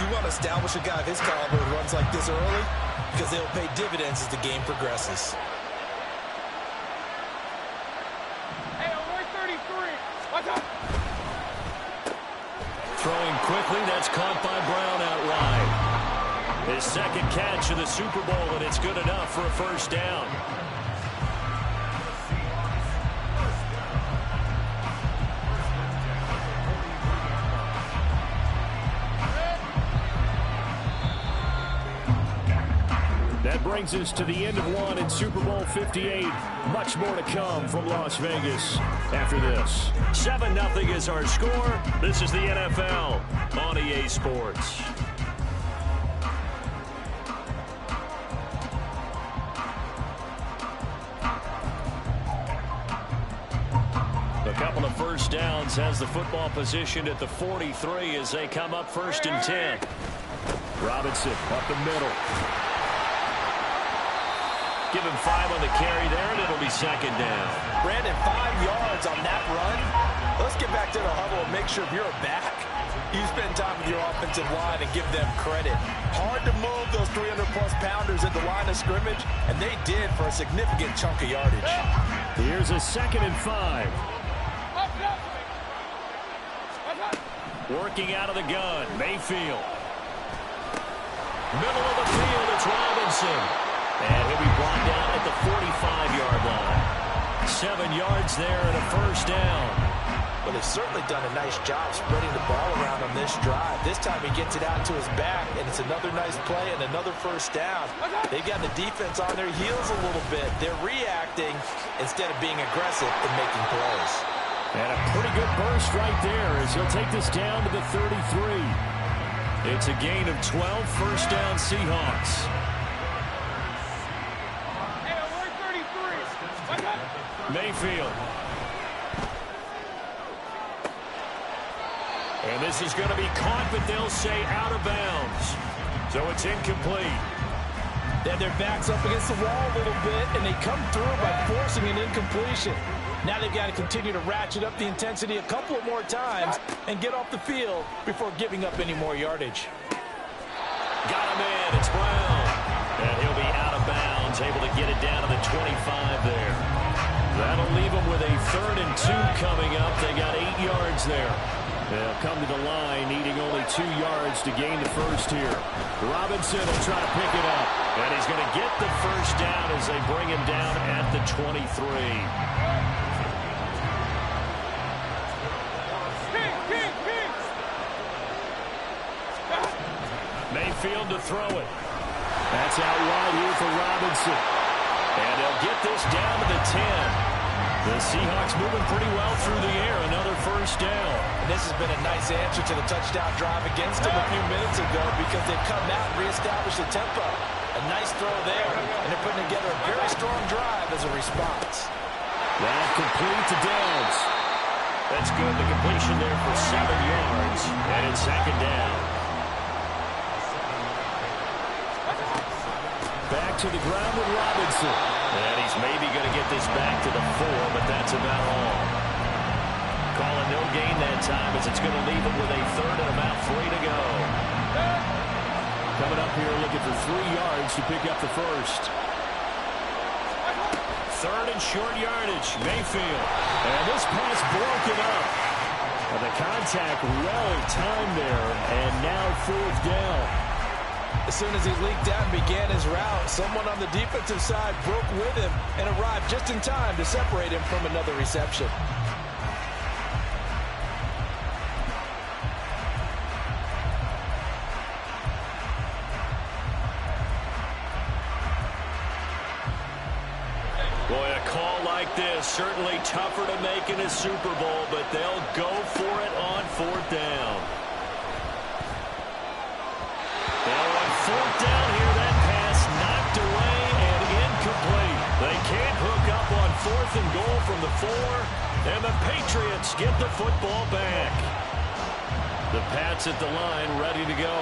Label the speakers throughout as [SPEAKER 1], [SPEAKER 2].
[SPEAKER 1] You want to establish a guy of his caliber who runs like this early because they'll pay dividends as the game progresses.
[SPEAKER 2] Hey, on 133. Watch out.
[SPEAKER 3] Throwing quickly, that's caught by Brown out wide. His second catch of the Super Bowl, and it's good enough for a first down. That brings us to the end of one in Super Bowl 58. Much more to come from Las Vegas after this. 7-0 is our score. This is the NFL on EA Sports. A couple of first downs has the football positioned at the 43 as they come up 1st and 10. Robinson up the middle. Give him 5 on the carry there, and it'll be 2nd down.
[SPEAKER 1] Brandon, 5 yards on that run. Let's get back to the huddle and make sure if you're a back, you spend time with your offensive line and give them credit. Hard to move those 300-plus pounders at the line of scrimmage, and they did for a significant chunk of yardage.
[SPEAKER 3] Here's a 2nd and 5. Working out of the gun, Mayfield. Middle of the field, it's Robinson. And he'll be brought down at the 45-yard line. 7 yards there and a first down.
[SPEAKER 1] Well, they've certainly done a nice job spreading the ball around on this drive. This time he gets it out to his back, and it's another nice play and another first down. They've got the defense on their heels a little bit. They're reacting instead of being aggressive and making plays.
[SPEAKER 3] And a pretty good burst right there as he'll take this down to the 33. It's a gain of 12, first down Seahawks. Mayfield. And this is going to be caught, but they'll say out of bounds. So it's incomplete.
[SPEAKER 1] Then their back's up against the wall a little bit, and they come through by forcing an incompletion. Now they've got to continue to ratchet up the intensity a couple of more times and get off the field before giving up any more yardage.
[SPEAKER 3] Got him in. It's Brown. And he'll be out of bounds, able to get it down to the 25 there. That'll leave them with a 3rd and 2 coming up. They got 8 yards there. They'll come to the line, needing only 2 yards to gain the first here. Robinson will try to pick it up. And he's going to get the first down as they bring him down at the 23. Mayfield to throw it. That's out wide here for Robinson. And they'll get this down to the 10. The Seahawks moving pretty well through the air. Another first down.
[SPEAKER 1] And this has been a nice answer to the touchdown drive against them a few minutes ago because they've come out and reestablished the tempo. A nice throw there, and they're putting together a very strong drive as a response.
[SPEAKER 3] That complete to Downs. That's good. The completion there for 7 yards. And it's 2nd down. Back to the ground with Robinson. And he's maybe going to get this back to the 4, but that's about all. Calling no gain that time as it's going to leave him with a 3rd and about 3 to go. Coming up here looking for 3 yards to pick up the first. 3rd and short yardage, Mayfield. And this pass broken up. And the contact well timed there, and now 4th down.
[SPEAKER 1] As soon as he leaked out and began his route, someone on the defensive side broke with him and arrived just in time to separate him from another reception.
[SPEAKER 3] Boy, a call like this, certainly tougher to make in a Super Bowl, but they'll go for it on 4th down. On 4th down here, that pass knocked away and incomplete. They can't hook up on 4th and goal from the 4, and the Patriots get the football back. The Pats at the line ready to go.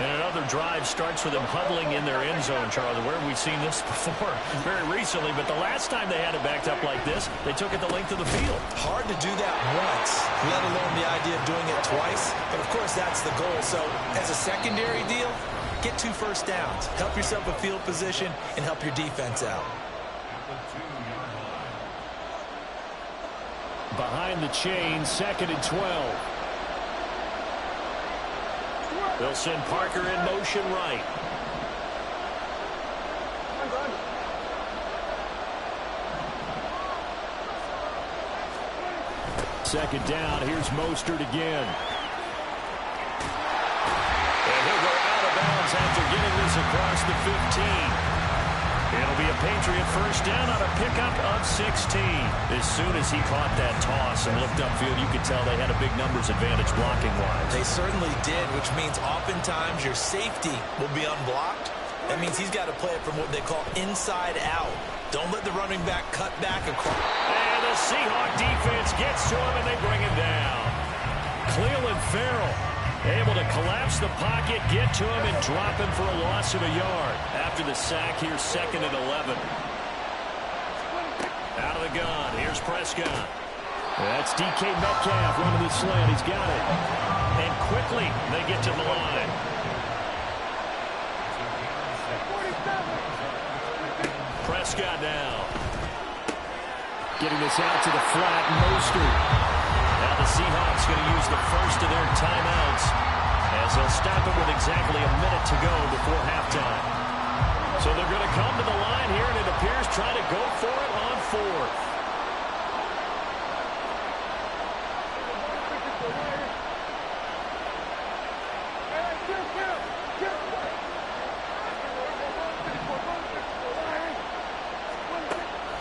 [SPEAKER 3] And another drive starts with them huddling in their end zone, Charlie. Where have we seen this before? Very recently, but the last time they had it backed up like this, they took it the length of the field.
[SPEAKER 1] Hard to do that once, let alone the idea of doing it twice. But, of course, that's the goal. So, as a secondary deal, get 2 first downs. Help yourself with field position and help your defense out.
[SPEAKER 3] Behind the chain, 2nd and 12. They'll send Parker in motion right. Second down. Here's Mostert again. And he'll go out of bounds after getting this across the 15. It'll be a Patriot first down on a pickup of 16. As soon as he caught that toss and looked upfield, you could tell they had a big numbers advantage blocking-wise.
[SPEAKER 1] They certainly did, which means oftentimes your safety will be unblocked. That means he's got to play it from what they call inside out. Don't let the running back cut back across.
[SPEAKER 3] And the Seahawk defense gets to him, and they bring him down. Clelin Ferrell able to collapse the pocket, get to him, and drop him for a loss of a yard. After the sack, here's 2nd and 11. Out of the gun, here's Prescott. That's DK Metcalf running the slant. He's got it. And quickly, they get to the line. Prescott now. Getting this out to the flat, Mostert. Now the Seahawks going to use the first of their timeouts as they'll stop it with exactly a minute to go before halftime. So they're going to come to the line here, and it appears trying to go for it on 4th.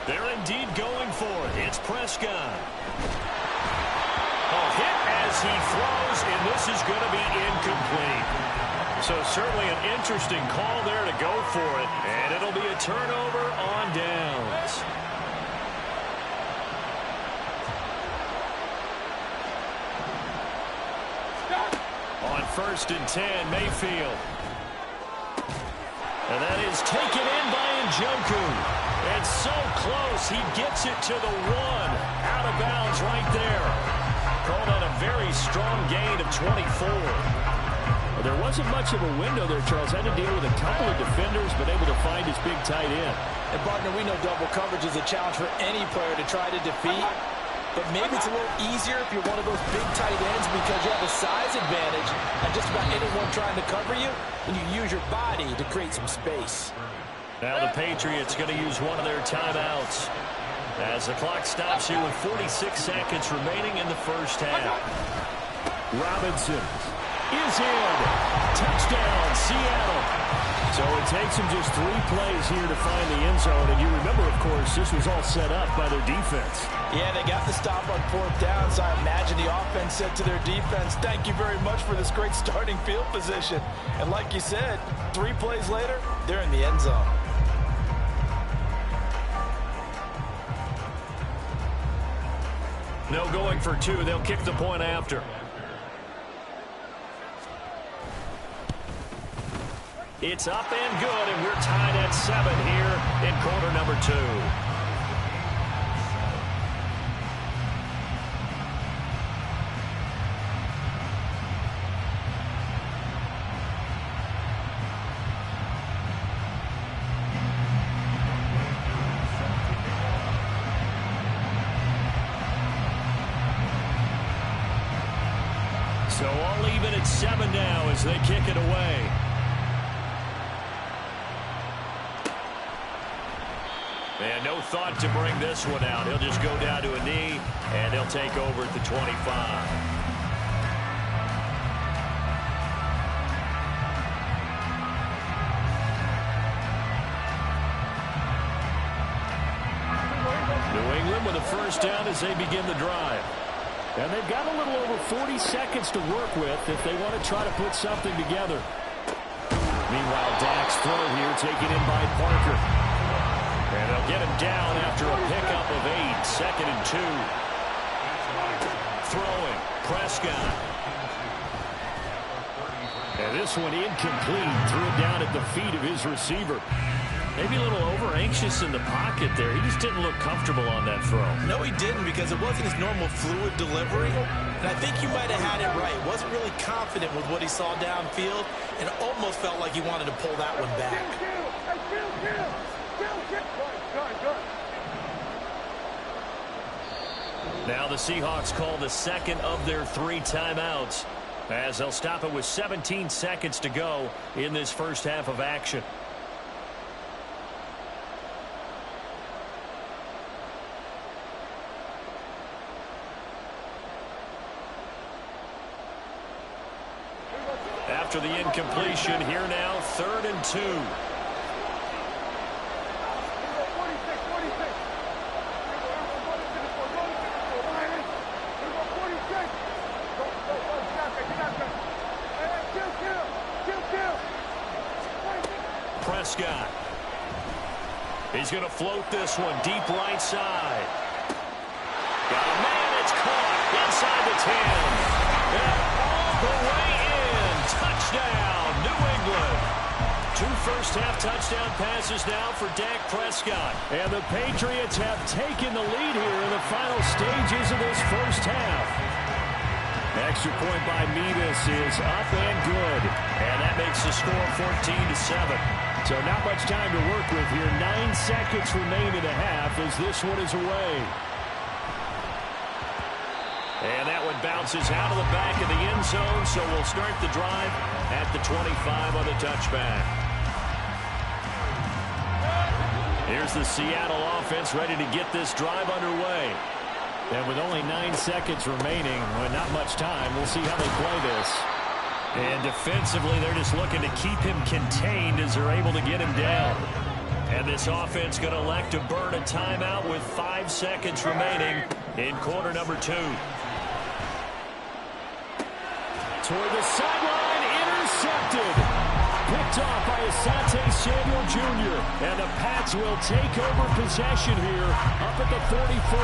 [SPEAKER 3] They're indeed going for it. It's Prescott. A hit as he throws, and this is going to be incomplete. So certainly an interesting call there to go for it, and it'll be a turnover on downs. On 1st and 10, Mayfield. And that is taken in by Njoku. And so close, he gets it to the 1. Out of bounds right there. Called on a very strong gain of 24. Well, there wasn't much of a window there, Charles. Had to deal with a couple of defenders, but able to find his big tight end.
[SPEAKER 1] And, partner, we know double coverage is a challenge for any player to try to defeat. But maybe it's a little easier if you're one of those big tight ends because you have a size advantage on just about anyone trying to cover you, and you use your body to create some space.
[SPEAKER 3] Now the Patriots going to use one of their timeouts as the clock stops here with 46 seconds remaining in the first half. Robinson is in. Touchdown, Seattle. So it takes them just 3 plays here to find the end zone. And you remember, of course, this was all set up by their defense.
[SPEAKER 1] Yeah, they got the stop on 4th down, so I imagine the offense said to their defense, thank you very much for this great starting field position. And like you said, 3 plays later, they're in the end zone.
[SPEAKER 3] No going for 2. They'll kick the point after. It's up and good, and we're tied at 7 here in quarter number 2. So all even at 7 now as they kick it away. And no thought to bring this one out. He'll just go down to a knee, and they'll take over at the 25. New England with a first down as they begin the drive. And they've got a little over 40 seconds to work with if they want to try to put something together. Meanwhile, Dak's throw here taken in by Parker. And they'll get him down after a pickup of 8. 2nd and 2. Throwing. Prescott. And this one incomplete. Threw it down at the feet of his receiver. Maybe a little over-anxious in the pocket there. He just didn't look comfortable on that throw.
[SPEAKER 1] No, he didn't, because it wasn't his normal fluid delivery. And I think you might have had it right. Wasn't really confident with what he saw downfield, and almost felt like he wanted to pull that one back.
[SPEAKER 3] Now the Seahawks call the second of their 3 timeouts, as they'll stop it with 17 seconds to go in this first half of action. After the incompletion, here now, 3rd and 2. Prescott. He's going to float this one deep right side. Got a man, it's caught inside the 10. And all the way in. Touchdown, New England. 2 first-half touchdown passes now for Dak Prescott. And the Patriots have taken the lead here in the final stages of this first half. Extra point by Mevis is up and good. And that makes the score 14-7. So not much time to work with here. 9 seconds remain in the half as this one is away. And that one bounces out of the back of the end zone, so we'll start the drive at the 25 on the touchback. Here's the Seattle offense ready to get this drive underway. And with only 9 seconds remaining, well, not much time, we'll see how they play this. And defensively, they're just looking to keep him contained as they're able to get him down. And this offense going to elect to burn a timeout with 5 seconds remaining in quarter number 2. Toward the sideline, intercepted. Picked off by Asante Samuel Jr. And the Pats will take over possession here up at the 44.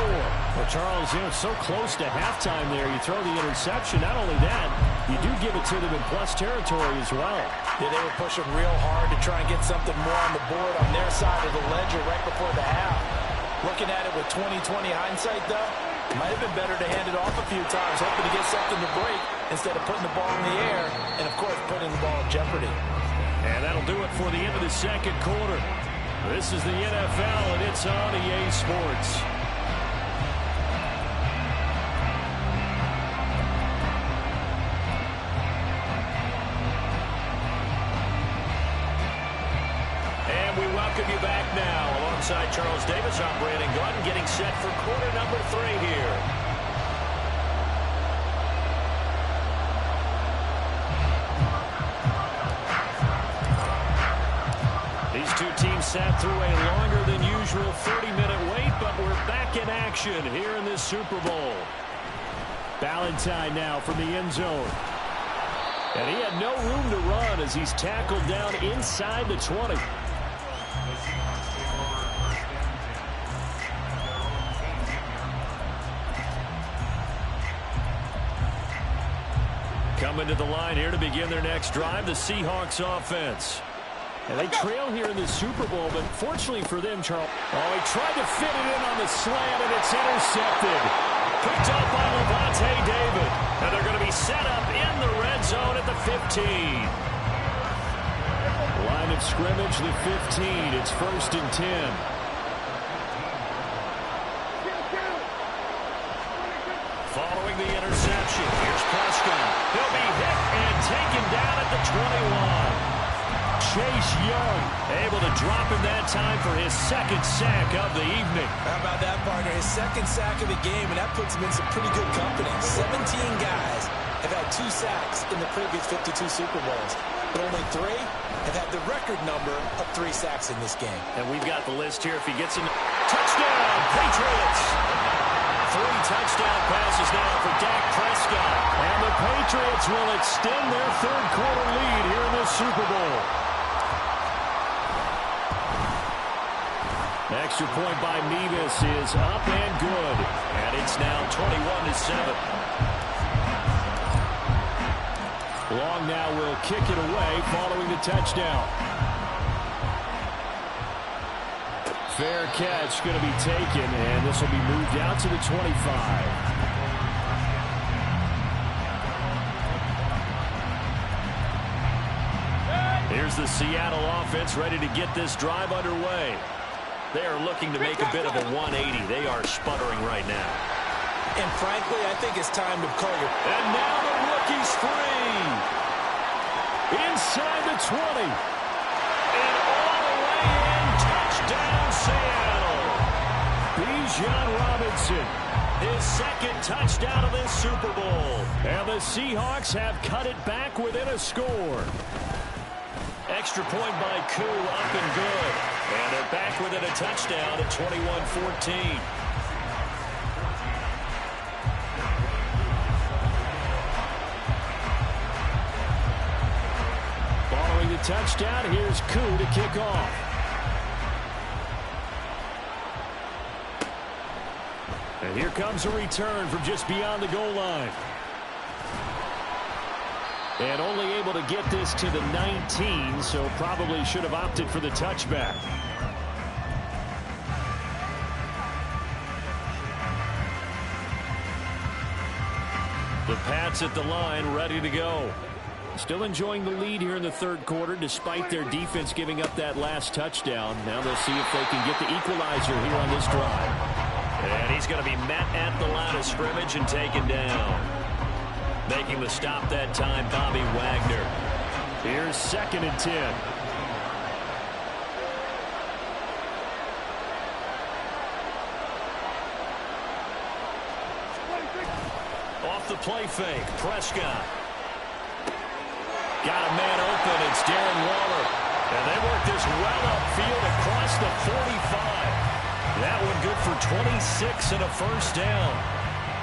[SPEAKER 3] Well, Charles, so close to halftime there. You throw the interception. Not only that, you do give it to them in plus territory as well.
[SPEAKER 1] Yeah, they were pushing real hard to try and get something more on the board on their side of the ledger right before the half. Looking at it with 20/20 hindsight, though, it might have been better to hand it off a few times, hoping to get something to break instead of putting the ball in the air and, of course, putting the ball in jeopardy.
[SPEAKER 3] And that'll do it for the end of the second quarter. This is the NFL, and it's on EA Sports. And we welcome you back now. Alongside Charles Davis, I'm Brandon Gaudin, getting set for quarter number 3 here. These two teams sat through a longer than usual 30-minute wait, but we're back in action here in this Super Bowl. Valentine now from the end zone. And he had no room to run as he's tackled down inside the 20. Coming to the line here to begin their next drive, the Seahawks offense. And they trail here in the Super Bowl, but fortunately for them, Charles. Oh, he tried to fit it in on the slant, and it's intercepted. Picked up by Levante David. And they're going to be set up in the red zone at the 15. Line of scrimmage, the 15. It's 1st and 10. Following the interception, here's Prescott. He'll be hit and taken down at the 21. Chase Young able to drop him that time for his 2nd sack of the evening.
[SPEAKER 1] How about that, partner? His 2nd sack of the game, and that puts him in some pretty good company. 17 guys have had 2 sacks in the previous 52 Super Bowls, but only 3 have had the record number of 3 sacks in this game.
[SPEAKER 3] And we've got the list here. If he gets in, touchdown, Patriots! 3 touchdown passes now for Dak Prescott. And the Patriots will extend their 3rd quarter lead here in this Super Bowl. Extra point by Mevis is up and good. And it's now 21-7. Long now will kick it away following the touchdown. Fair catch going to be taken, and this will be moved out to the 25. Here's the Seattle offense ready to get this drive underway. They are looking to make a bit of a 180. They are sputtering right now.
[SPEAKER 1] And frankly, I think it's time to call your...
[SPEAKER 3] And now the rookie's free. Inside the 20. And all the way in. Touchdown, Seattle. Bijan Robinson. His second touchdown of this Super Bowl. And the Seahawks have cut it back within a score. Extra point by Koo, up and good. And they're back within a touchdown at 21-14. Following the touchdown, here's Koo to kick off. And here comes a return from just beyond the goal line. And only able to get this to the 19, so probably should have opted for the touchback. The Pats at the line, ready to go. Still enjoying the lead here in the third quarter, despite their defense giving up that last touchdown. Now they'll see if they can get the equalizer here on this drive. And he's going to be met at the line of scrimmage and taken down. Making the stop that time, Bobby Wagner. Here's 2nd and 10. Off the play fake, Prescott. Got a man open, it's Darren Waller. And they work this well upfield across the 45. That one good for 26 and a first down.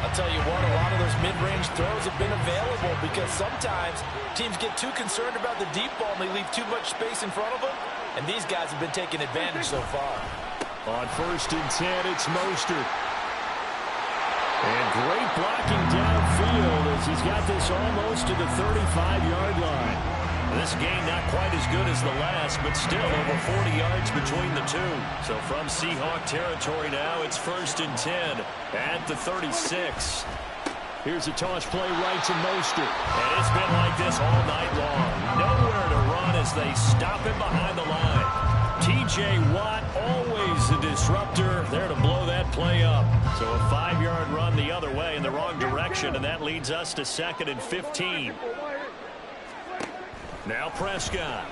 [SPEAKER 1] I'll tell you what, a lot of those mid-range throws have been available because sometimes teams get too concerned about the deep ball and they leave too much space in front of them, and these guys have been taking advantage so far.
[SPEAKER 3] On 1st and 10, it's Mostert. And great blocking downfield as he's got this almost to the 35-yard line. This game not quite as good as the last, but still over 40 yards between the two. So from Seahawk territory now, it's 1st and 10 at the 36. Here's a toss play right to Mostert. And it's been like this all night long. Nowhere to run as they stop him behind the line. T.J. Watt, always a disruptor, there to blow that play up. So a 5-yard run the other way in the wrong direction, and that leads us to 2nd and 15. Now Prescott.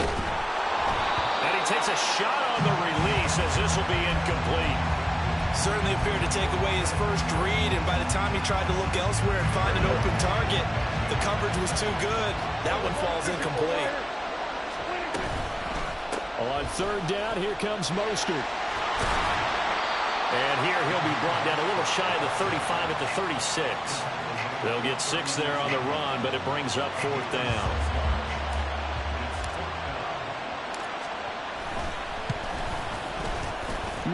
[SPEAKER 3] And he takes a shot on the release as this will be incomplete.
[SPEAKER 1] Certainly appeared to take away his first read, and by the time he tried to look elsewhere and find an open target, the coverage was too good. That one falls incomplete.
[SPEAKER 3] On 3rd down, here comes Mostert. And here he'll be brought down a little shy of the 35 at the 36. They'll get 6 there on the run, but it brings up 4th down.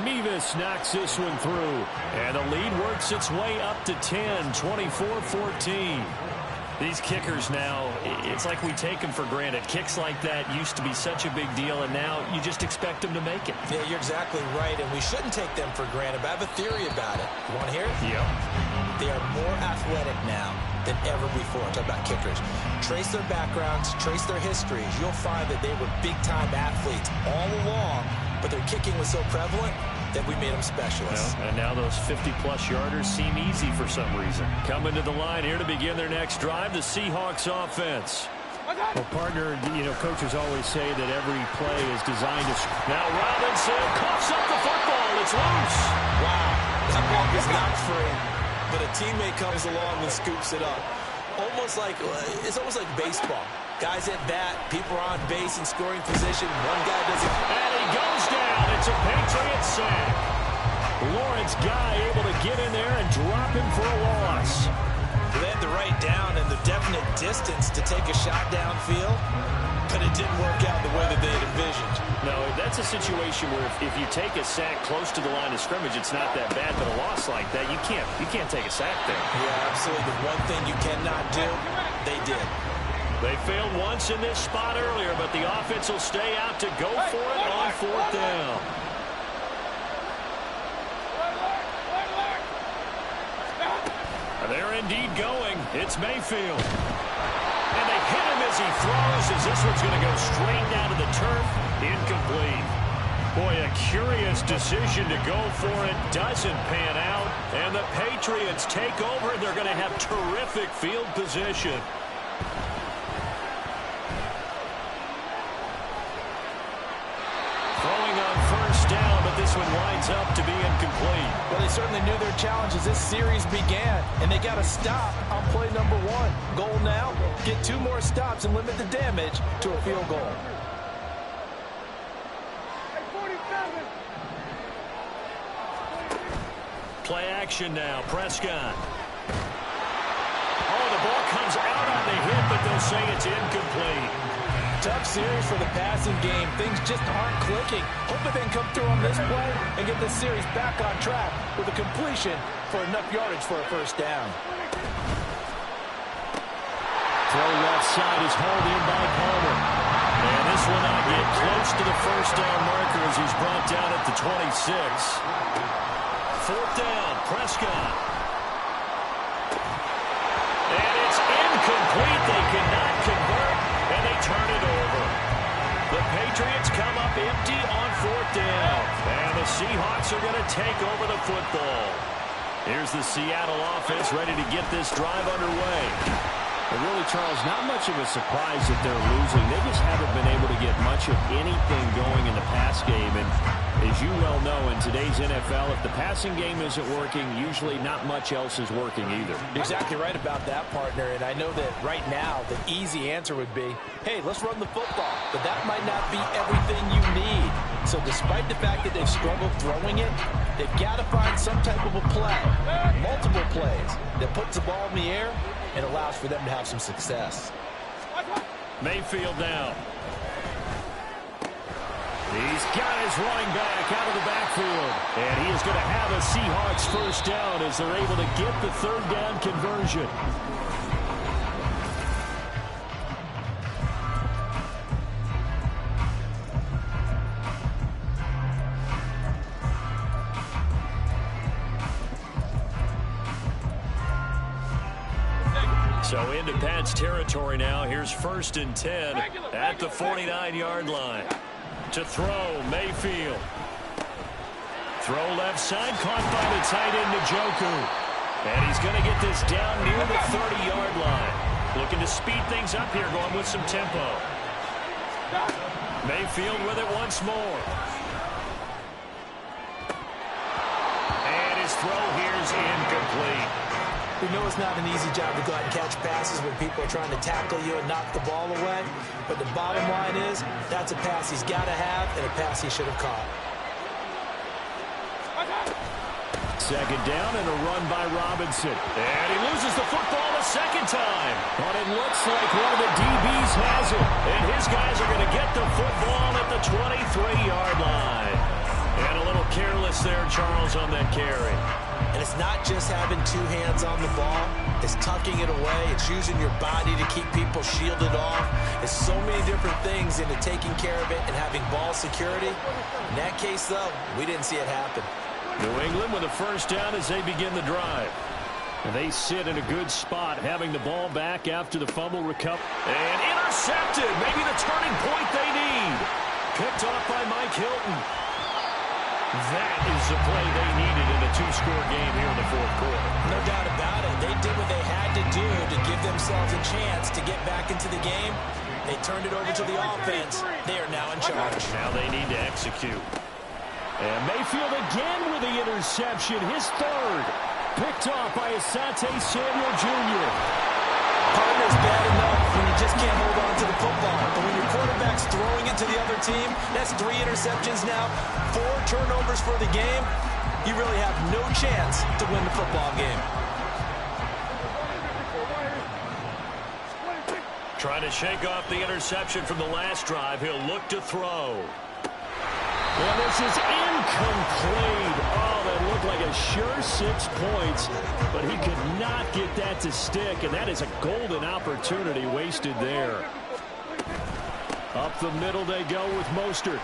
[SPEAKER 3] Mevis knocks this one through. And the lead works its way up to 10, 24-14. These kickers now, it's like we take them for granted. Kicks like that used to be such a big deal, and now you just expect them to make it.
[SPEAKER 1] Yeah, you're exactly right, and we shouldn't take them for granted, but I have a theory about it. You want to hear it?
[SPEAKER 3] Yep.
[SPEAKER 1] They are more athletic now than ever before. I'm talking about kickers. Trace their backgrounds, trace their histories. You'll find that they were big-time athletes all along, but their kicking was so prevalent that we made them specialists.
[SPEAKER 3] And now those 50-plus yarders seem easy for some reason. Coming to the line here to begin their next drive, the Seahawks offense. Well, partner, you know, coaches always say that every play is designed to... Now Robinson coughs up the football. It's loose.
[SPEAKER 1] Wow, that ball is not free, but a teammate comes along and scoops it up. It's almost like baseball. Guys at bat, people are on base in scoring position. One guy doesn't...
[SPEAKER 3] And he goes down. It's a Patriot sack. Lawrence Guy able to get in there and drop him for a loss.
[SPEAKER 1] They had the right down and the definite distance to take a shot downfield, but it didn't work out the way that they had envisioned.
[SPEAKER 3] No, that's a situation where if you take a sack close to the line of scrimmage, it's not that bad, but a loss like that, you can't take a sack there.
[SPEAKER 1] Yeah, absolutely. The one thing you cannot do, they did.
[SPEAKER 3] They failed once in this spot earlier, but the offense will stay out to go for it on fourth down. They're indeed going. It's Mayfield. And they hit him as he throws, as this one's going to go straight down to the turf. Incomplete. Boy, a curious decision to go for it. Doesn't pan out. And the Patriots take over, and they're going to have terrific field position. Throwing on first down, but this one winds up to be incomplete.
[SPEAKER 1] Well, they certainly knew their challenge as this series began, and they got to stop on play number 1. Goal now, get 2 more stops and limit the damage to a field goal.
[SPEAKER 3] Play action now, Prescott. Oh, the ball comes out on the hit, but they'll say it's incomplete.
[SPEAKER 1] Tough series for the passing game. Things just aren't clicking. Hoping they can come through on this play and get this series back on track with a completion for enough yardage for a first down.
[SPEAKER 3] Throw left side is hauled in by Palmer. And this will not get close to the first down marker as he's brought down at the 26. Fourth down, Prescott. And it's incomplete. They cannot convert, and they turn it over. The Patriots come up empty on fourth down. And the Seahawks are going to take over the football. Here's the Seattle offense ready to get this drive underway.
[SPEAKER 4] But really, Charles, not much of a surprise that they're losing. They just haven't been able to get much of anything going in the pass game. And as you well know, in today's NFL, if the passing game isn't working, usually not much else is working either.
[SPEAKER 1] You're exactly right about that, partner. And I know that right now the easy answer would be, hey, let's run the football. But that might not be everything you need. So despite the fact that they've struggled throwing it, they've got to find some type of a play, multiple plays, that puts the ball in the air and allows for them to have some success.
[SPEAKER 3] Mayfield now. He's got his running back out of the backfield. And he is going to have a Seahawks first down as they're able to get the third down conversion. So into Pats territory now. Here's 1st and 10 at the 49-yard line. To throw, Mayfield. Throw left side, caught by the tight end, Njoku. And he's going to get this down near the 30-yard line. Looking to speed things up here, going with some tempo. Mayfield with it once more. And his throw here is incomplete.
[SPEAKER 1] We know it's not an easy job to go out and catch passes when people are trying to tackle you and knock the ball away. But the bottom line is, that's a pass he's got to have and a pass he should have caught.
[SPEAKER 3] Second down and a run by Robinson. And he loses the football the second time. But it looks like one of the DBs has it. And his guys are going to get the football at the 23-yard line. And a little careless there, Charles, on that carry.
[SPEAKER 1] And it's not just having 2 hands on the ball. It's tucking it away. It's using your body to keep people shielded off. It's so many different things into taking care of it and having ball security. In that case, though, we didn't see it happen.
[SPEAKER 3] New England with a first down as they begin the drive. And they sit in a good spot, having the ball back after the fumble recovery. And intercepted. Maybe the turning point they need. Picked off by Mike Hilton. That is the play they needed in a 2-score game here in the fourth quarter.
[SPEAKER 1] No doubt about it. They did what they had to do to give themselves a chance to get back into the game. They turned it over to the offense. They are now in charge.
[SPEAKER 3] Now they need to execute. And Mayfield again with the interception. His third. Picked off by Asante Samuel Jr.
[SPEAKER 1] Partner's bad enough when you just can't hold on to the football. But when your quarterback's throwing it to the other team, that's 3 interceptions now, 4 turnovers for the game. You really have no chance to win the football game.
[SPEAKER 3] Trying to shake off the interception from the last drive. He'll look to throw. And this is incomplete. Oh,
[SPEAKER 4] that looked like a sure 6 points, but he could not get that to stick, and that is a golden opportunity wasted there. Up the middle they go with Mostert.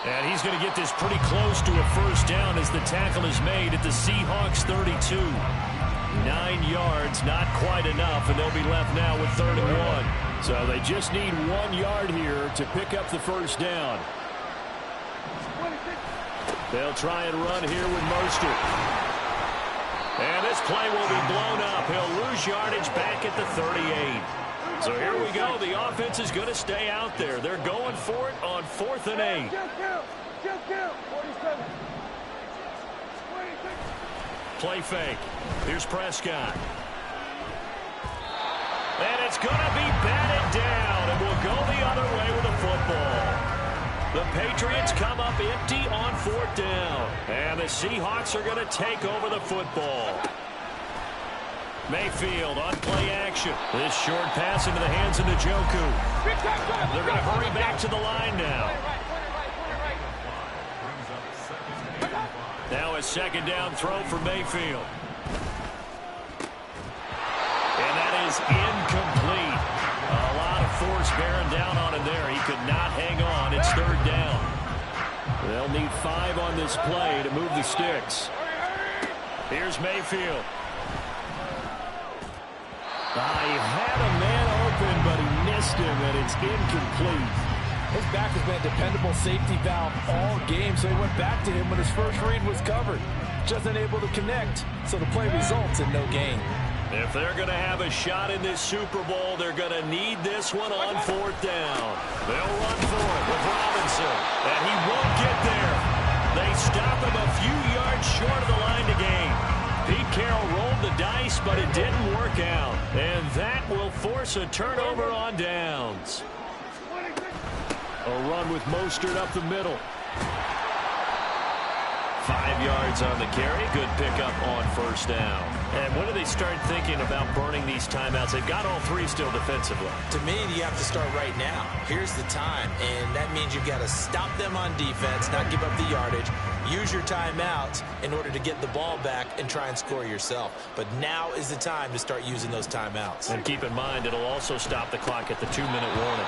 [SPEAKER 4] And he's going to get this pretty close to a first down as the tackle is made at the Seahawks 32. 9 yards, not quite enough, and they'll be left now with 3rd and 1. So they just need 1 yard here to pick up the first down. They'll try and run here with Mostert. And this play will be blown up. He'll lose yardage back at the 38. So here we go. The offense is going to stay out there. They're going for it on 4th and 8. Play fake. Here's Prescott. And it's going to be batted down, and we'll go the other way with the football. The Patriots come up empty on 4th down. And the Seahawks are going to take over the football. Mayfield on play action. This short pass into the hands of Njoku. They're going to hurry back to the line now. Now a 2nd down throw for Mayfield. And that is incomplete. A lot of force bearing down on him there. He could not hang on. It's 3rd down. They'll need 5 on this play to move the sticks. Here's Mayfield. He had a man open, but he missed him, and it's incomplete.
[SPEAKER 1] His back has been a dependable safety valve all game, so he went back to him when his first read was covered. Just unable to connect, so the play results in no gain.
[SPEAKER 4] If they're going to have a shot in this Super Bowl, they're going to need this one on 4th down. They'll run for it with Robinson, and he won't get there. They stop him a few yards short of the line to gain. Pete Carroll rolled the dice, but it didn't work out. And that will force a turnover on downs. A run with Mostert up the middle. 5 yards on the carry. Good pickup on 1st down. And when do they start thinking about burning these timeouts? They've got all 3 still defensively.
[SPEAKER 1] To me, you have to start right now. Here's the time, and that means you've got to stop them on defense, not give up the yardage. Use your timeouts in order to get the ball back and try and score yourself. But now is the time to start using those timeouts.
[SPEAKER 4] And keep in mind, it'll also stop the clock at the 2-minute warning.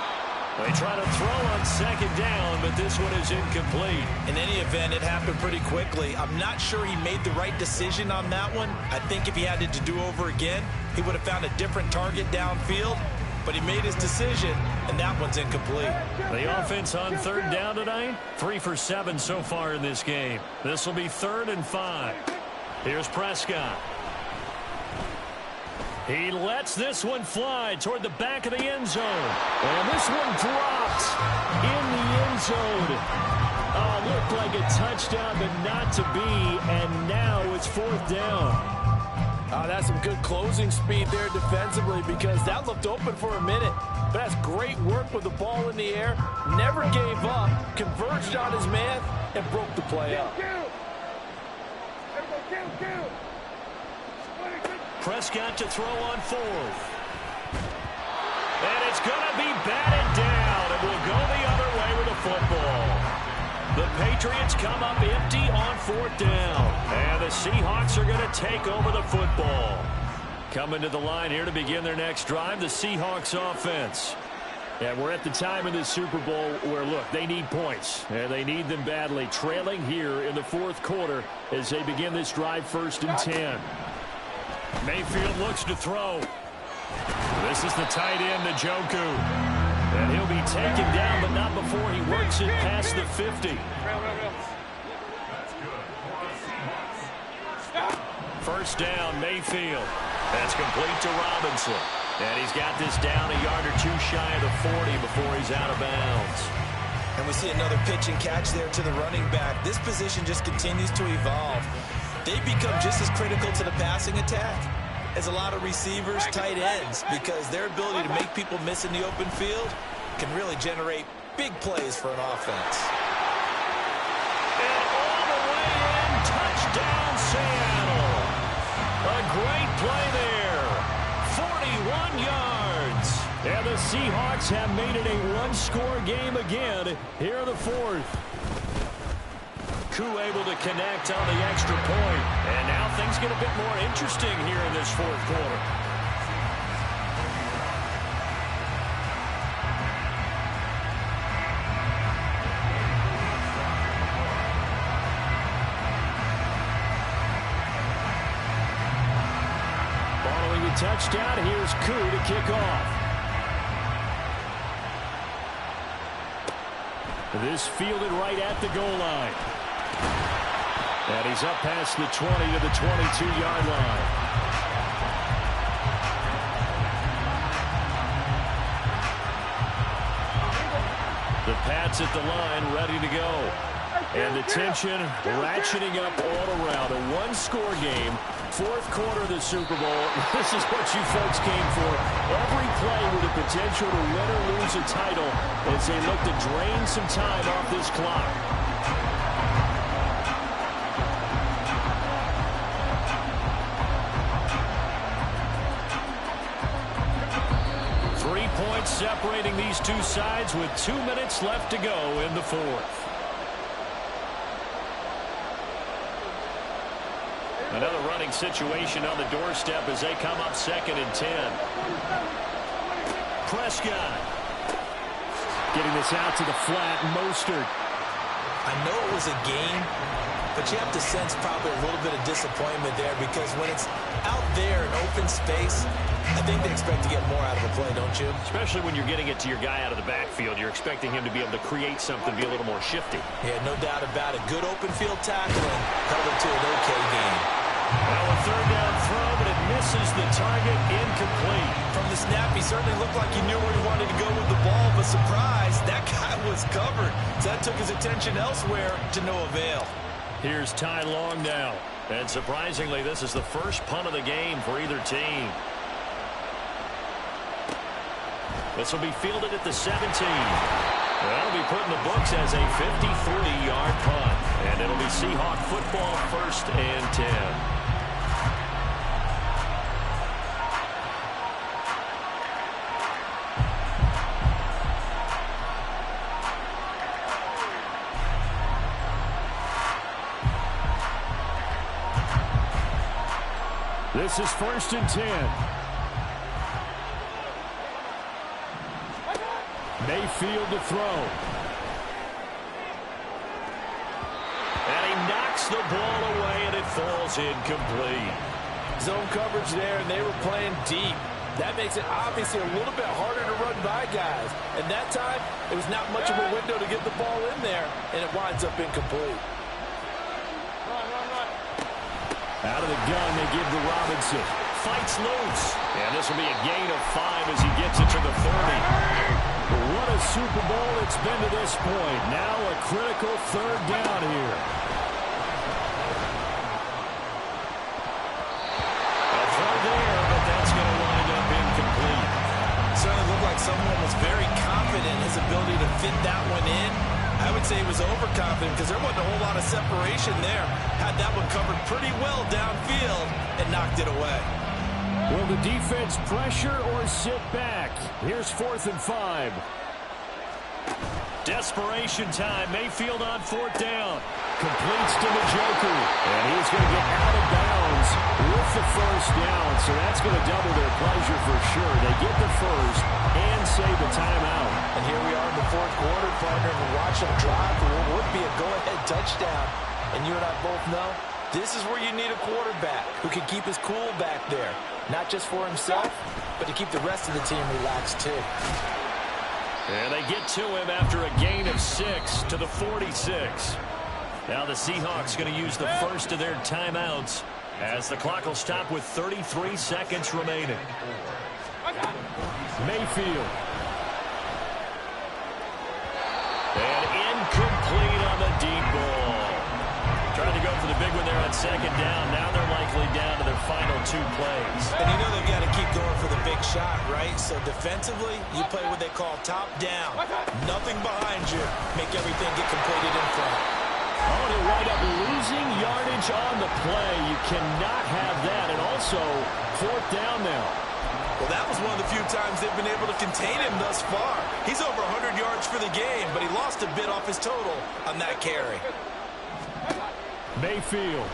[SPEAKER 4] They try to throw on 2nd down, but this one is incomplete.
[SPEAKER 1] In any event, it happened pretty quickly. I'm not sure he made the right decision on that one. I think if he had it to do over again, he would have found a different target downfield. But he made his decision, and that one's incomplete.
[SPEAKER 4] The offense on 3rd down tonight, 3 for 7 so far in this game. This will be 3rd and 5. Here's Prescott. He lets this one fly toward the back of the end zone. And this one dropped in the end zone. Looked like a touchdown, but not to be. And now it's 4th down.
[SPEAKER 1] That's some good closing speed there defensively, because that looked open for a minute. But that's great work with the ball in the air. Never gave up, converged on his man, and broke the play up.
[SPEAKER 4] Prescott to throw on 4th. And it's going to be batted down, and we'll go the other way with the football. The Patriots come up empty on 4th down. And the Seahawks are going to take over the football. Coming to the line here to begin their next drive, the Seahawks offense. And we're at the time in the Super Bowl where, look, they need points. And they need them badly. Trailing here in the 4th quarter as they begin this drive 1st and 10. Mayfield looks to throw. This is the tight end, Njoku. And he'll be taken down, but not before he works it past the 50. 1st down, Mayfield. That's complete to Robinson. And he's got this down a yard or 2 shy of the 40 before he's out of bounds.
[SPEAKER 1] And we see another pitch and catch there to the running back. This position just continues to evolve. They become just as critical to the passing attack as a lot of receivers, tight ends, because their ability to make people miss in the open field can really generate big plays for an offense.
[SPEAKER 4] And all the way in, touchdown Seattle. A great play there. 41 yards. And the Seahawks have made it a one-score game again here in the 4th.
[SPEAKER 3] Koo able to connect on the extra point. And now things get a bit more interesting here in this fourth quarter.
[SPEAKER 4] Following the touchdown, here's Koo to kick off. This fielded right at the goal line. And he's up past the 20 to the 22-yard line. The Pats at the line, ready to go. And the tension ratcheting up all around. A one-score game. Fourth quarter of the Super Bowl. This is what you folks came for. Every play with the potential to win or lose a title as they look to drain some time off this clock. Separating these two sides with 2 minutes left to go in the fourth. Another running situation on the doorstep as they come up 2nd and 10. Prescott getting this out to the flat. Mostert.
[SPEAKER 1] I know it was a game, but you have to sense probably a little bit of disappointment there because when it's out there in open space, I think they expect to get more out of a play, don't you?
[SPEAKER 3] Especially when you're getting it to your guy out of the backfield. You're expecting him to be able to create something, be a little more shifty.
[SPEAKER 1] Yeah, no doubt about it. Good open field tackling, held it to an okay game.
[SPEAKER 3] Now a third down throw, but it misses the target, incomplete.
[SPEAKER 1] From the snap, he certainly looked like he knew where he wanted to go with the ball, but surprise, that guy was covered. So that took his attention elsewhere to no avail.
[SPEAKER 3] Here's Ty Long now. And surprisingly, this is the first punt of the game for either team. This will be fielded at the 17. That'll be put in the books as a 53-yard punt. And it'll be Seahawk football, 1st and 10.
[SPEAKER 4] This is 1st and 10. Mayfield to throw.
[SPEAKER 3] And he knocks the ball away, and it falls incomplete.
[SPEAKER 1] Zone coverage there, and they were playing deep. That makes it obviously a little bit harder to run by guys. And that time, it was not much of a window to get the ball in there, and it winds up incomplete.
[SPEAKER 4] Out of the gun, they give to Robinson.
[SPEAKER 3] Fights loose. And this will be a gain of 5 as he gets it to the 30.
[SPEAKER 4] What a Super Bowl it's been to this point. Now a critical third down here.
[SPEAKER 3] A throw there, but that's going to wind up incomplete.
[SPEAKER 1] Certainly looked like someone was very confident in his ability to fit that one in. I would say he was overconfident because there wasn't a whole lot of separation there. Had that one covered pretty well downfield and knocked it away.
[SPEAKER 4] Will the defense pressure or sit back? Here's 4th and 5.
[SPEAKER 3] Desperation time. Mayfield on 4th down.
[SPEAKER 4] Completes to Njoku. And he's going to get out of bounds with the first down. So that's going to double their pleasure for sure. They get the first and save the timeout.
[SPEAKER 1] And here we are in the fourth quarter, partner, and watch them drive for what would be a go-ahead touchdown. And you and I both know this is where you need a quarterback who can keep his cool back there. Not just for himself, but to keep the rest of the team relaxed too.
[SPEAKER 3] And they get to him after a gain of 6 to the 46. Now the Seahawks going to use the first of their timeouts as the clock will stop with 33 seconds remaining.
[SPEAKER 4] Mayfield.
[SPEAKER 3] And incomplete on the deep ball. Trying to go for the big one there on 2nd down. Now they're likely down to their final 2 plays.
[SPEAKER 1] And you know they've got to keep going for the big shot, right? So defensively, you play what they call top down. Nothing behind you. Make everything get completed in front.
[SPEAKER 4] Oh, and they wind up losing yardage on the play. You cannot have that. And also, 4th down now.
[SPEAKER 1] Well, that was one of the few times they've been able to contain him thus far. He's over 100 yards for the game, but he lost a bit off his total on that carry.
[SPEAKER 4] Mayfield.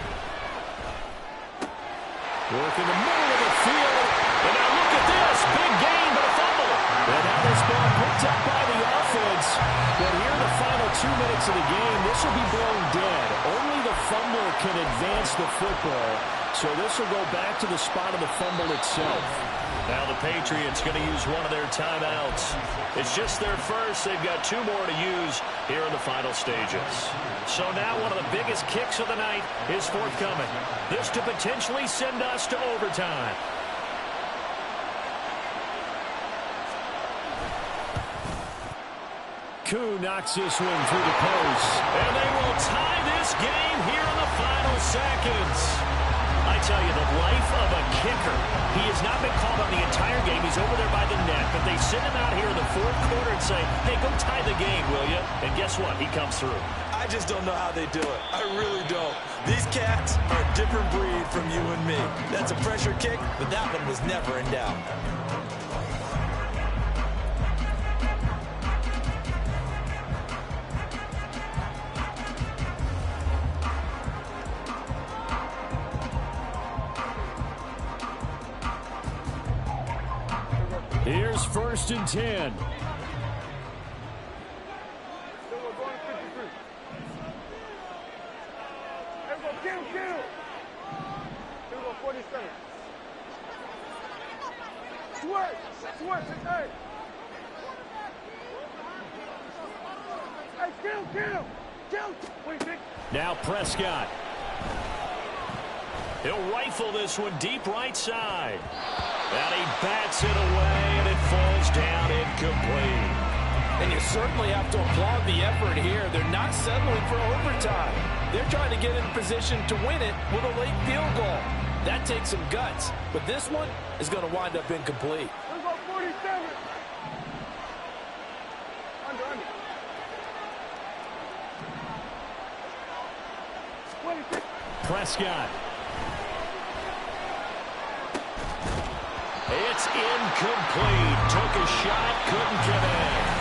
[SPEAKER 4] Work in the middle of the field. And now look at this. Big gain, but a fumble. And now this ball picked up by the offense. But here in the final 2 minutes of the game, this will be blown dead. Only the fumbler can advance the football. So this will go back to the spot of the fumble itself.
[SPEAKER 3] Now the Patriots going to use one of their timeouts. It's just their first. They've got 2 more to use here in the final stages. So now one of the biggest kicks of the night is forthcoming. This to potentially send us to overtime.
[SPEAKER 4] Koo knocks this one through the post.
[SPEAKER 3] And they will tie this game here in the final seconds. I tell you, the life of a kicker. He has not been called on the entire game. He's over there by the net. But they send him out here in the fourth quarter and say, hey, go tie the game, will you? And guess what? He comes through.
[SPEAKER 1] I just don't know how they do it. I really don't. These cats are a different breed from you and me. That's a pressure kick, but that one was never in doubt.
[SPEAKER 4] Here's 1st and 10.
[SPEAKER 2] Here we go, kill. Here we go, 47. Swerve, hey. Hey, kill. 26.
[SPEAKER 4] Now Prescott.
[SPEAKER 3] He'll rifle this one deep right side. And he bats it away, and it falls down incomplete.
[SPEAKER 1] And you certainly have to applaud the effort here. They're not settling for overtime. They're trying to get in position to win it with a late field goal. That takes some guts. But this one is going to wind up incomplete.
[SPEAKER 2] Here we go, 47. Under. 26.
[SPEAKER 4] Prescott.
[SPEAKER 3] It's incomplete. Took a shot, couldn't get in.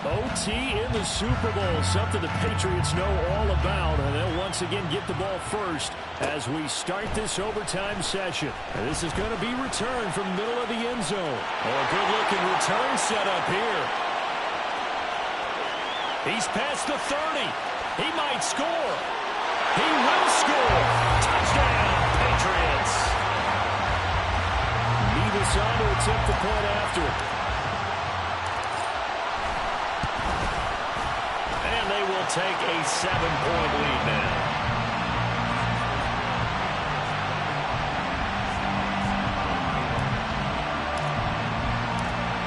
[SPEAKER 4] OT in the Super Bowl, something the Patriots know all about, and they'll once again get the ball first as we start this overtime session. And this is going to be returned from the middle of the end zone.
[SPEAKER 3] Oh, a good-looking return set up here. He's past the 30. He might score. He will score. Touchdown, Patriots.
[SPEAKER 4] Nevis on to attempt the point after.
[SPEAKER 3] And they will take a 7-point lead now.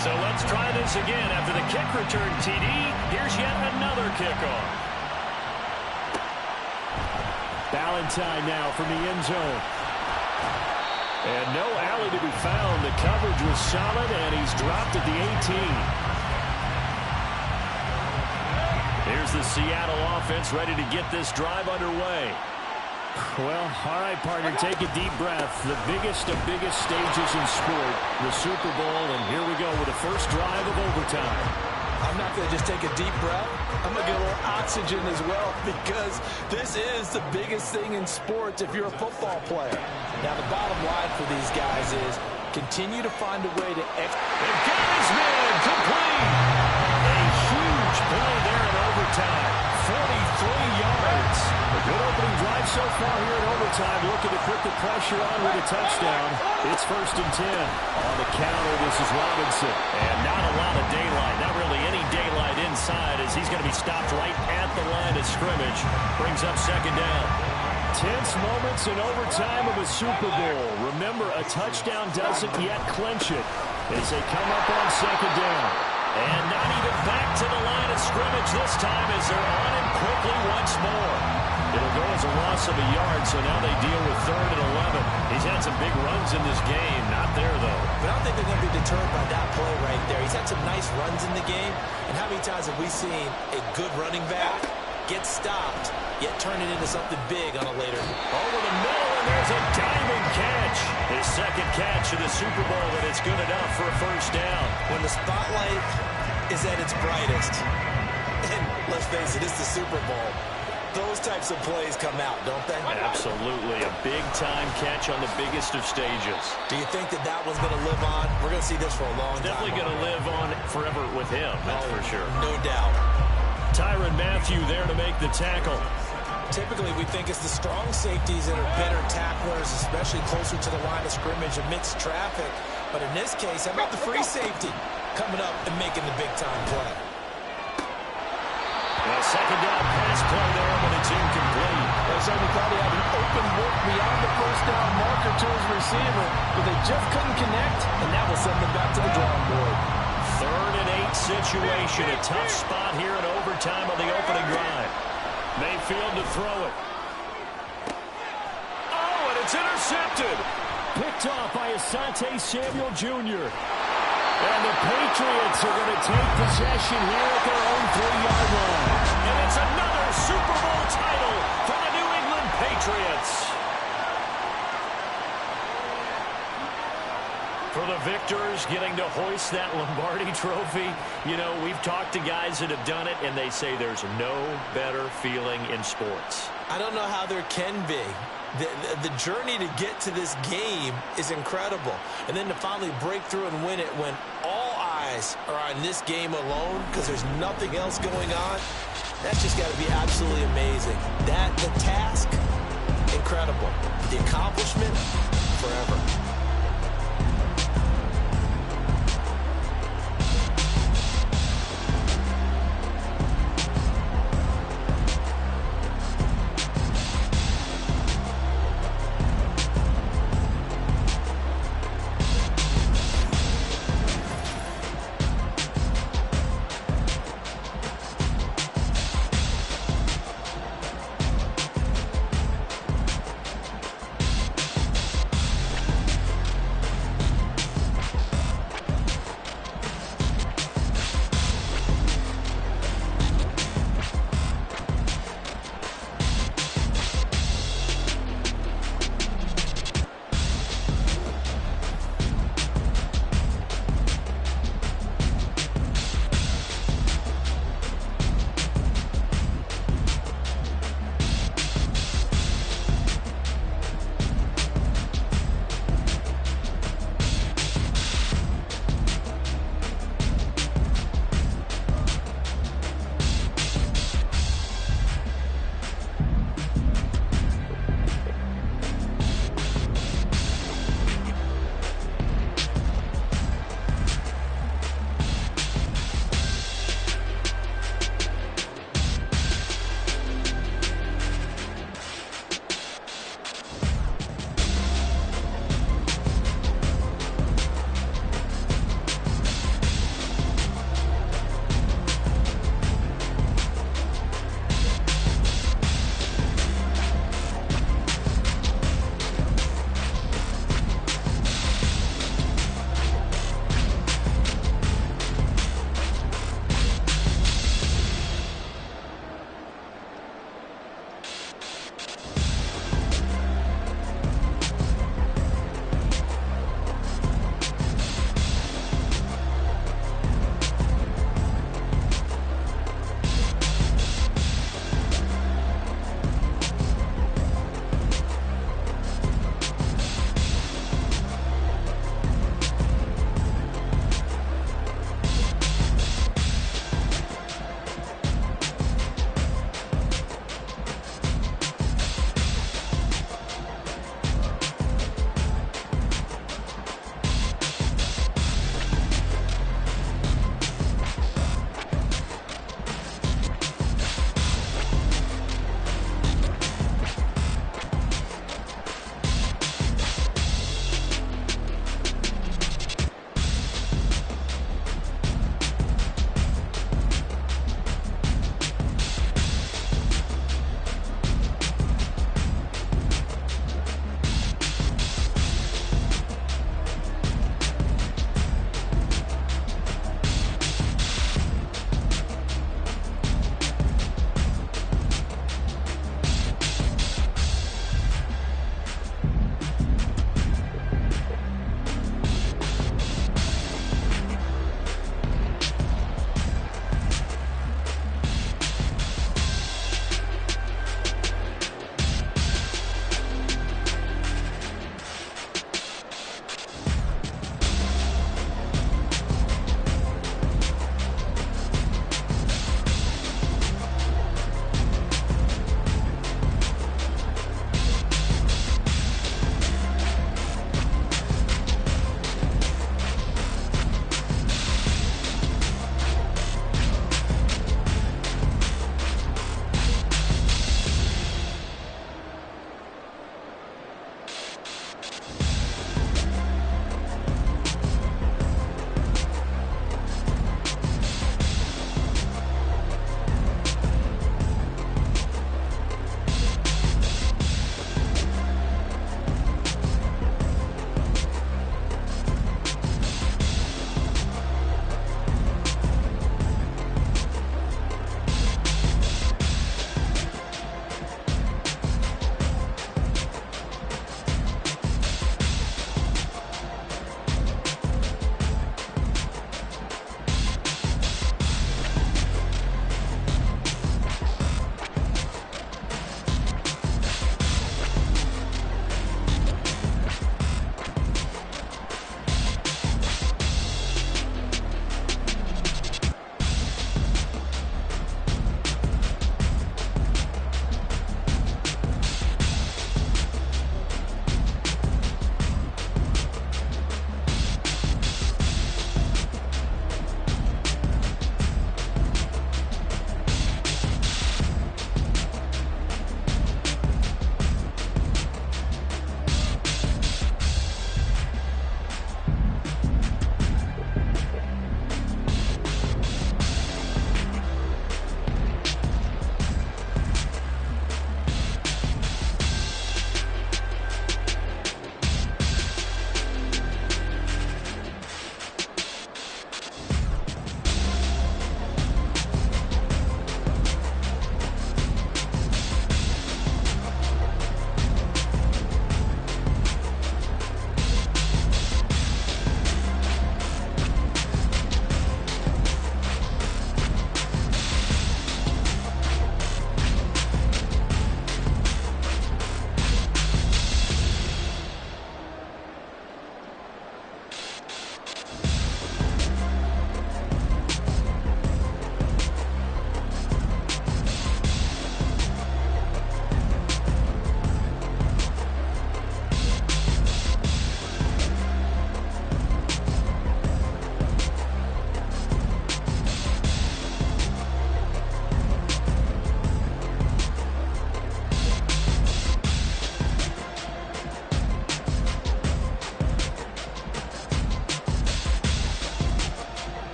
[SPEAKER 3] So let's try this again. After the kick return TD, here's yet another kickoff.
[SPEAKER 4] Ballantyne now from the end zone. And no alley to be found. The coverage was solid, and he's dropped at the 18.
[SPEAKER 3] Here's the Seattle offense ready to get this drive underway.
[SPEAKER 4] Well, all right, partner, take a deep breath. The biggest of biggest stages in sport, the Super Bowl, and here we go with the first drive of overtime.
[SPEAKER 1] I'm not going to just take a deep breath. I'm going to get a little oxygen as well, because this is the biggest thing in sports if you're a football player. Now, the bottom line for these guys is continue to find a way to
[SPEAKER 3] And Gaisman complete. A huge play there in overtime. 43 yards.
[SPEAKER 4] A good opening drive so far here in overtime. Looking to put the pressure on with a touchdown. It's 1st and 10. On the counter, this is Robinson.
[SPEAKER 3] And not a lot of daylight. Not really any daylight inside, as he's going to be stopped right at the line of scrimmage. Brings up 2nd down.
[SPEAKER 4] Tense moments in overtime of a Super Bowl. Remember, a touchdown doesn't yet clinch it as they come up on 2nd down.
[SPEAKER 3] And not even back to the line of scrimmage this time as they're on him quickly once more. It'll go as a loss of a yard, so now they deal with 3rd and 11. He's had some big runs in this game. Not there, though.
[SPEAKER 1] But I don't think they're going to be deterred by that play right there. He's had some nice runs in the game. And how many times have we seen a good running back gets stopped, yet turn it into something big on a later.
[SPEAKER 3] Over the middle, and there's a diving catch. His second catch of the Super Bowl, and it's good enough for a first down.
[SPEAKER 1] When the spotlight is at its brightest, and let's face it, it's the Super Bowl, those types of plays come out, don't they?
[SPEAKER 3] Absolutely. A big-time catch on the biggest of stages.
[SPEAKER 1] Do you think that that one's going to live on? We're going to see this for a long time.
[SPEAKER 3] Definitely going to live on forever with him, that's for sure.
[SPEAKER 1] No doubt.
[SPEAKER 3] Tyrann Mathieu there to make the tackle.
[SPEAKER 1] Typically, we think it's the strong safeties that are better tacklers, especially closer to the line of scrimmage amidst traffic. But in this case, how about the free safety coming up and making the big-time play?
[SPEAKER 3] A second down pass play there, but it's incomplete.
[SPEAKER 5] They certainly thought he had an open look beyond the first down marker to his receiver, but they just couldn't connect, and that will send them back to the drawing board.
[SPEAKER 3] 3rd and 8 situation, a tough spot here in overtime on the opening drive. Mayfield to throw it. Oh, and it's intercepted.
[SPEAKER 4] Picked off by Asante Samuel Jr. And the Patriots are going to take possession here at their own 3-yard line.
[SPEAKER 3] And it's another Super Bowl title for the New England Patriots. For the victors getting to hoist that Lombardi trophy, you know, we've talked to guys that have done it, and they say there's no better feeling in sports.
[SPEAKER 1] I don't know how there can be. The journey to get to this game is incredible. And then to finally break through and win it when all eyes are on this game alone because there's nothing else going on, that's just got to be absolutely amazing. The task, incredible. The accomplishment, forever.